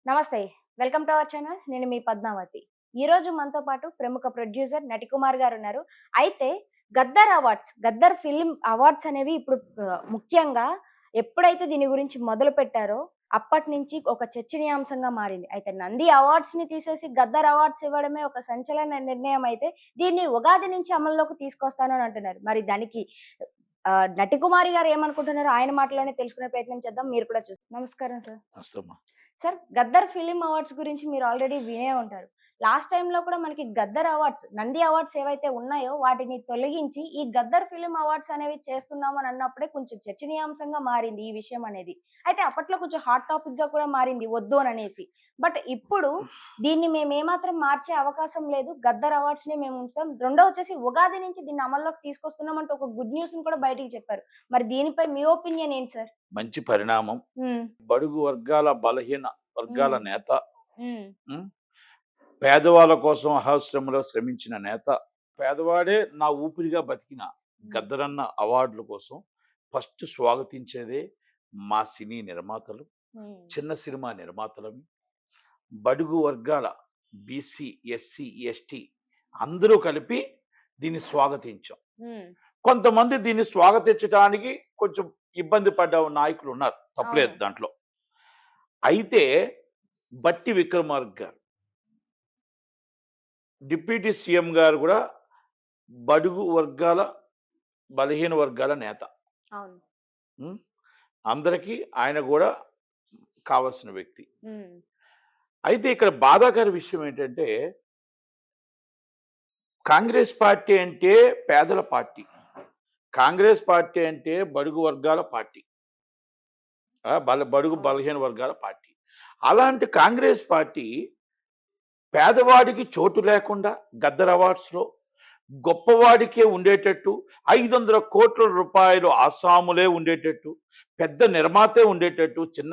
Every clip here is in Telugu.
నమస్తే. Welcome to our channel. నేను మీ పద్మావతి. ఈరోజు మనతో పాటు ప్రముఖ ప్రొడ్యూసర్ నటికుమార్ గారున్నారు. అయితే 'Gaddar awards', 'Gaddar film awards' అనేవి ఇప్పుడు ముఖ్యంగా ఎప్పుడైతే దీని గురించి మొదలుపెట్టారో అప్పటినుంచి ఒక చర్చనీయాంశంగా మారింది. అయితే 'నంది అవార్డ్స్‌ని' తీసేసి 'గద్దర్ అవార్డ్స్' ఇవ్వడమే ఒక సంచలన నిర్ణయం అయితే దీన్ని ఉగాది నుంచి అమల్లోకి తీసుకొస్తాను అని అంటున్నారు. మరి దానికి నటికుమారి గారు ఏమనుకుంటున్నారో ఆయన మాటల్లోనే తెలుసుకునే ప్రయత్నం చేద్దాం. మీరు కూడా నమస్కారం సార్. వస్తామా. సార్ 'గద్దర్ ఫిల్మ్ అవార్డ్స్' గురించి మీరు ఆల్రెడీ వినే ఉంటారు. లాస్ట్ టైమ్‌లో కూడా మనకి 'గద్దర్ అవార్డ్స్', 'నంది అవార్డ్స్' ఏవైతే ఉన్నాయో వాటిని తొలగించి ఈ 'గద్దర్ ఫిల్మ్ అవార్డ్స్' అనేవి చేస్తున్నాము అని అన్నప్పుడే కొంచెం చర్చనీయాంశంగా మారింది ఈ విషయం అనేది. అయితే అప్పట్లో కొంచెం హాట్ టాపిక్‌గా కూడా మారింది వద్దు అననేసి. బట్ ఇప్పుడు దీన్ని మేమేమాత్రం మార్చే అవకాశం లేదు. 'గద్దర్ అవార్డ్స్‌ని మేము ఉంచుతాం. రెండో వచ్చేసి ఉగాది నుంచి దీన్ని అమల్లోకి తీసుకొస్తున్నాం అంటూ ఒక గుడ్ న్యూస్‌ని కూడా బయటికి చెప్పారు. మరి దీనిపై మీ ఒపీనియన్ ఏంటి సార్? మంచి పరిణామం. హ్మ్. బడుగు వర్గాల, బలహీన వర్గాల హ్మ్. నేత. హ్మ్. హ్మ్. పేదవాళ్ళ కోసం అహోశ్రమలో శ్రమించిన నేత. పేదవాడే నా ఊపిరిగా బతికిన హ్మ్. గద్దరన్న అవార్డుల కోసం ఫస్ట్ స్వాగతించేదే మా సినీ నిర్మాతలు, హ్మ్. చిన్న సినిమా నిర్మాతలం. బడుగు వర్గాల బీసీ, ఎస్సీ, ఎస్టీ అందరూ కలిపి దీన్ని స్వాగతించాం. హ్మ్. కొంతమంది దీన్ని స్వాగతించడానికి కొంచెం ఇబ్బంది పడ్డ నాయకులు ఉన్నారు. అవును. తప్పులేదు దాంట్లో. అయితే బట్టి విక్రమార్క గారు, డిప్యూటీ సీఎం గారు కూడా బడుగు వర్గాల, బలహీన వర్గాల నేత. అవును. హ్మ్. అందరికీ ఆయన కూడా కావాల్సిన వ్యక్తి. హ్మ్. అయితే ఇక్కడ బాధాకర విషయం ఏంటంటే, కాంగ్రెస్ పార్టీ అంటే పేదల పార్టీ. కాంగ్రెస్ పార్టీ అంటే బడుగు వర్గాల పార్టీ. బడుగు అవును. బలహీన వర్గాల పార్టీ. అలాంటి కాంగ్రెస్ పార్టీ పేదవాడికి చోటు లేకుండా గద్దర్ అవార్డ్స్‌లో గొప్పవాడికే ఉండేటట్టు 500 కోట్ల రూపాయలు ఆసాములే ఉండేటట్టు, పెద్ద నిర్మాతే ఉండేటట్టు, చిన్న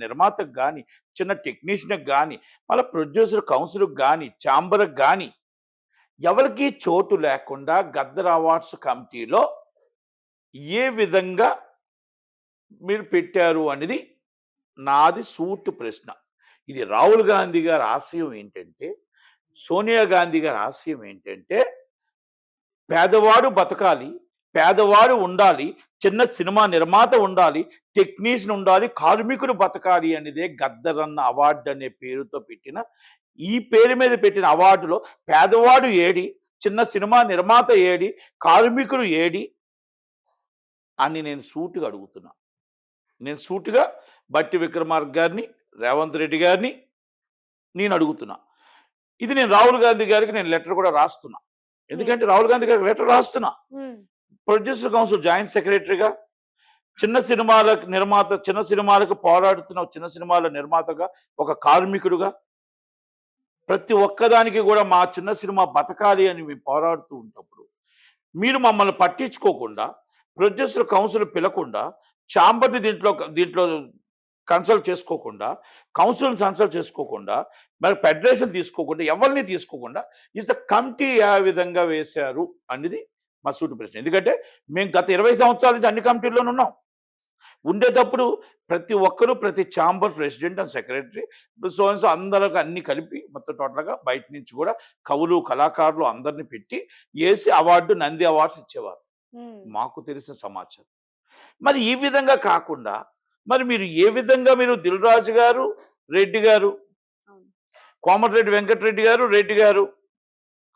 నిర్మాతకు గాని, చిన్న టెక్నీషియన్‌కి గాని, మళ్ళా ప్రొడ్యూసర్ కౌన్సిల్‌కి గాని, ఛాంబర్‌కి గాని ఎవరికీ చోటు లేకుండా గద్దర్ అవార్డ్స్ కమిటీలో ఏ విధంగా మీరు పెట్టారు అనేది నాది సూటి ప్రశ్న. ఇది రాహుల్ గాంధీ గారి ఆశయం ఏంటంటే, సోనియా గాంధీ గారి ఆశయం ఏంటంటే, పేదవాడు బతకాలి, పేదవాడు ఉండాలి, చిన్న సినిమా నిర్మాత ఉండాలి, టెక్నీషియన్ ఉండాలి, కార్మికుడు బతకాలి అనేదే గద్దర్ అన్న అవార్డు అనే పేరుతో పెట్టిన, ఈ పేరు మీద పెట్టిన అవార్డులో పేదవాడు ఏడి, చిన్న సినిమా నిర్మాత ఏడి, కార్మికుడు ఏడి అని నేను సూటిగా అడుగుతున్నా. నేను సూటిగా బట్టి విక్రమార్క గారిని, రేవంత్ రెడ్డి గారిని నేను అడుగుతున్నా. ఇది నేను రాహుల్ గాంధీ గారికి నేను లెటర్ కూడా రాస్తున్నా. హ్మ్. ఎందుకంటే రాహుల్ గాంధీ గారికి లెటర్ రాస్తున్నా. హ్మ్. ప్రొడ్యూసర్ కౌన్సిల్ జాయింట్ సెక్రటరీగా, చిన్న సినిమాలకు పోరాడుతున్న చిన్న సినిమాల నిర్మాతగా, ఒక కార్మికుడుగా, ప్రతి ఒక్కదానికి కూడా మా చిన్న సినిమా బతకాలి అని మేము పోరాడుతూ ఉన్నప్పుడు, మీరు మమ్మల్ని పట్టించుకోకుండా, ప్రొడ్యూసర్ కౌన్సిల్ పిలకుండా, ఛాంబర్‌ని దీంట్లో దీంట్లో కన్సల్ట్ చేసుకోకుండా, కౌన్సిల్‌ని కన్సల్ట్ చేసుకోకుండా, మరి ఫెడరేషన్ తీసుకోకుండా, ఎవరిని తీసుకోకుండా ఈస్ ద కమిటీ ఏ విధంగా వేశారు అనేది మా సూటి ప్రశ్న. ఎందుకంటే మేము గత 20 సంవత్సరాల నుంచి అన్ని కమిటీల్లోనూ ఉన్నాం. ఉండేటప్పుడు ప్రతి ఒక్కరు, ప్రతి chamber president and secretary so and so అందరికి అన్ని కలిపి మొత్తం టోటల్‌గా బయట నుంచి కూడా కవులు, కళాకారులు అందరిని పెట్టి ఏసి అవార్డు, నంది అవార్డ్స్ ఇచ్చేవారు. హ్మ్. మాకు తెలిసిన సమాచారం. మరి ఈ విధంగా కాకుండా మరి మీరు ఏ విధంగా మీరు 'దిల్ రాజు' గారు, రెడ్డి గారు, అవును. కోమటిరెడ్డి వెంకటరెడ్డి గారు, రెడ్డి గారు,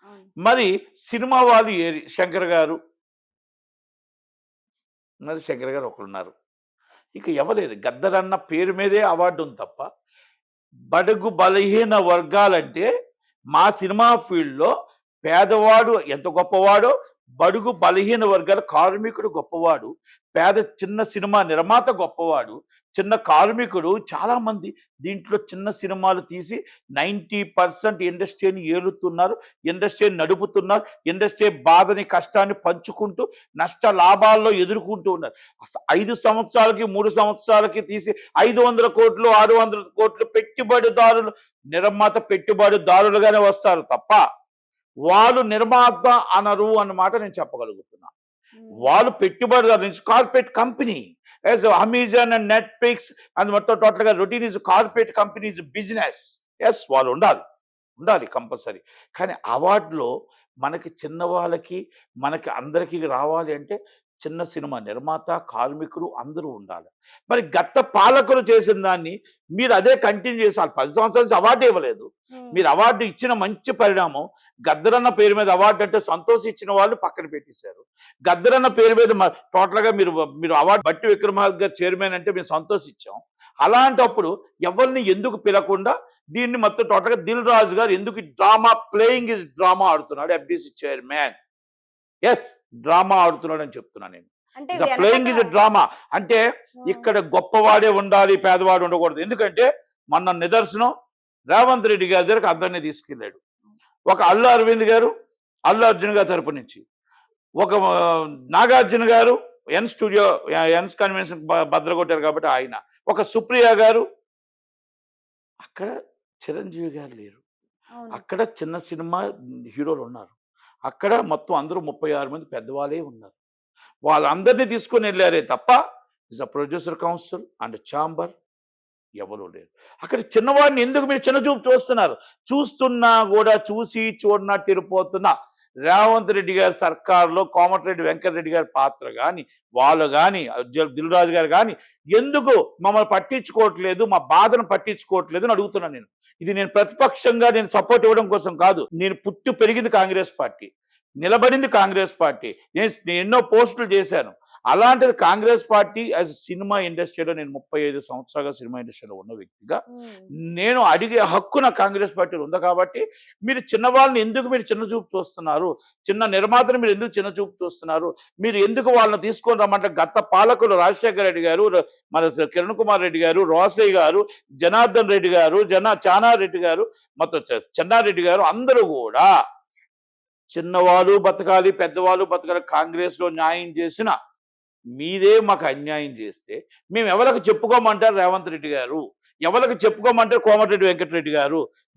అవును. మరి సినిమా వాళ్ళు ఏరి శంకర్ గారు, మరి శంకర్ గారు ఒకరున్నారు. ఇక ఎవరు గద్దర్ అన్న పేరు మీదే అవార్డు ఉంది తప్ప, బడుగు బలహీన వర్గాలంటే మా సినిమా ఫీల్డ్‌లో పేదవాడు ఎంత గొప్పవాడో, బడుగు బలహీన వర్గాల కార్మికుడు గొప్పవాడు, చిన్న సినిమా నిర్మాత గొప్పవాడు, చిన్న కార్మికుడు చాలామంది దీంట్లో చిన్న సినిమాలు తీసి 90% ఇండస్ట్రీని ఏలుతున్నారు, ఇండస్ట్రీని నడుపుతున్నారు, ఇండస్ట్రీ బాధని, కష్టాన్ని పంచుకుంటూ నష్ట లాభాల్లో ఎదుర్కొంటూ ఉన్నారు. 5 సంవత్సరాలకి, 3 సంవత్సరాలకి తీసి 500 కోట్లు, 600 కోట్లు పెట్టుబడిదారులు, నిర్మాత పెట్టుబడిదారులుగానే వస్తారు తప్ప, వాళ్ళు నిర్మాత అనరు అన్నమాట నేను చెప్పగలుగుతున్నా. హ్మ్. వాళ్ళు పెట్టుబడిదారు నుంచి corporate company. As Amazon and Netflix అది మొత్తం టోటల్గా routine is corporate companies business. Yes, వాళ్ళు ఉండాలి, ఉండాలి కంపల్సరీ. కానీ అవార్డులో మనకి చిన్న వాళ్ళకి మనకి అందరికీ రావాలి అంటే చిన్న సినిమా నిర్మాత, కార్మికులు అందరూ ఉండాలి. మరి గత పాలకులు చేసిన దాన్ని మీరు అదే కంటిన్యూ చేసి 10 సంవత్సరాల నుంచి అవార్డు ఇవ్వలేదు. మీరు అవార్డు ఇచ్చిన మంచి పరిణామం. గద్దరన్న పేరు మీద అవార్డు అంటే సంతోష్ ఇచ్చిన వాళ్ళు పక్కన పెట్టేశారు. గద్దరన్న పేరు మీద టోటల్గా మీరు మీరు అవార్డు బట్టి విక్రమార్క గారు చైర్మన్ అంటే మేము సంతోష్ ఇచ్చాం. అలాంటప్పుడు ఎవరిని ఎందుకు పిలకుండా దీన్ని మొత్తం టోటల్గా దిల్ రాజు గారు ఎందుకు డ్రామా ప్లేయింగ్ ఇస్ డ్రామా ఆడుతున్నాడు ఎఫ్డిసి చైర్మన్. ఎస్, డ్రామా ఆడుతున్నాడు అని చెప్తున్నాను నేను. అంటే ప్లేయింగ్ ఇస్ డ్రామా అంటే ఇక్కడ గొప్పవాడే ఉండాలి, పేదవాడు ఉండకూడదు. ఎందుకంటే మన నిదర్శనం రేవంత్ రెడ్డి గారి దగ్గరకు అందరినీ తీసుకెళ్ళాడు. ఒక అల్లు అరవింద్ గారు అల్లు అర్జున్ గారి తరపు నుంచి, ఒక నాగార్జున గారు ఎన్స్ కన్వెన్షన్ భద్రకొట్టారు కాబట్టి ఆయన, ఒక సుప్రియ గారు, అక్కడ చిరంజీవి గారు లేరు. అక్కడ చిన్న సినిమా హీరోలు ఉన్నారు. అక్కడ మొత్తం అందరూ 36 మంది పెద్దవాళ్ళే ఉన్నారు. వాళ్ళందరినీ తీసుకొని వెళ్ళారే తప్ప is a producer council and chamber ఎవరూ లేరు. అక్కడ చిన్నవాడిని ఎందుకు మీరు చిన్న చూపు చూస్తున్నారు? చూస్తున్నా కూడా చూసి చూడనట్టు తిరిగిపోతున్న రేవంత్ రెడ్డి గారి సర్కారులో కోమటిరెడ్డి వెంకటరెడ్డి గారి పాత్ర కానీ వాళ్ళు కానీ దిల్ రాజు గారు కానీ ఎందుకు మమ్మల్ని పట్టించుకోవట్లేదు, మా బాధను పట్టించుకోవట్లేదు అని అడుగుతున్నాను నేను. ఇది నేను ప్రతిపక్షంగా నేను సపోర్ట్ ఇవ్వడం కోసం కాదు. నేను పుట్టి పెరిగింది కాంగ్రెస్ పార్టీ, నిలబడింది కాంగ్రెస్ పార్టీ, నేను ఎన్నో పోస్టులు చేశాను. అలాంటిది కాంగ్రెస్ పార్టీ యాజ్ సినిమా ఇండస్ట్రీలో నేను 35 సంవత్సరాలుగా సినిమా ఇండస్ట్రీలో ఉన్న వ్యక్తిగా నేను అడిగే హక్కు నా కాంగ్రెస్ పార్టీలో ఉంది. కాబట్టి మీరు చిన్నవాళ్ళని ఎందుకు మీరు చిన్న చూపు చూస్తున్నారు? చిన్న నిర్మాతను మీరు ఎందుకు చిన్న చూపు చూస్తున్నారు? మీరు ఎందుకు వాళ్ళని తీసుకొని రమ్మంటే గత పాలకులు రాజశేఖర రెడ్డి గారు, మన కిరణ్ కుమార్ రెడ్డి గారు, రోసయ్య గారు, జనార్దన్ రెడ్డి గారు, చానారెడ్డి గారు, మొత్తం చెన్నారెడ్డి గారు అందరూ కూడా చిన్నవాళ్ళు బతకాలి, పెద్దవాళ్ళు బతకాలి, కాంగ్రెస్లో న్యాయం చేసిన మీరే మాకు అన్యాయం చేస్తే మేము ఎవరికి చెప్పుకోమంటారు రేవంత్ రెడ్డి గారు? ఎవరికి చెప్పుకోమంటారు కోమటిరెడ్డి వెంకటరెడ్డి గారు?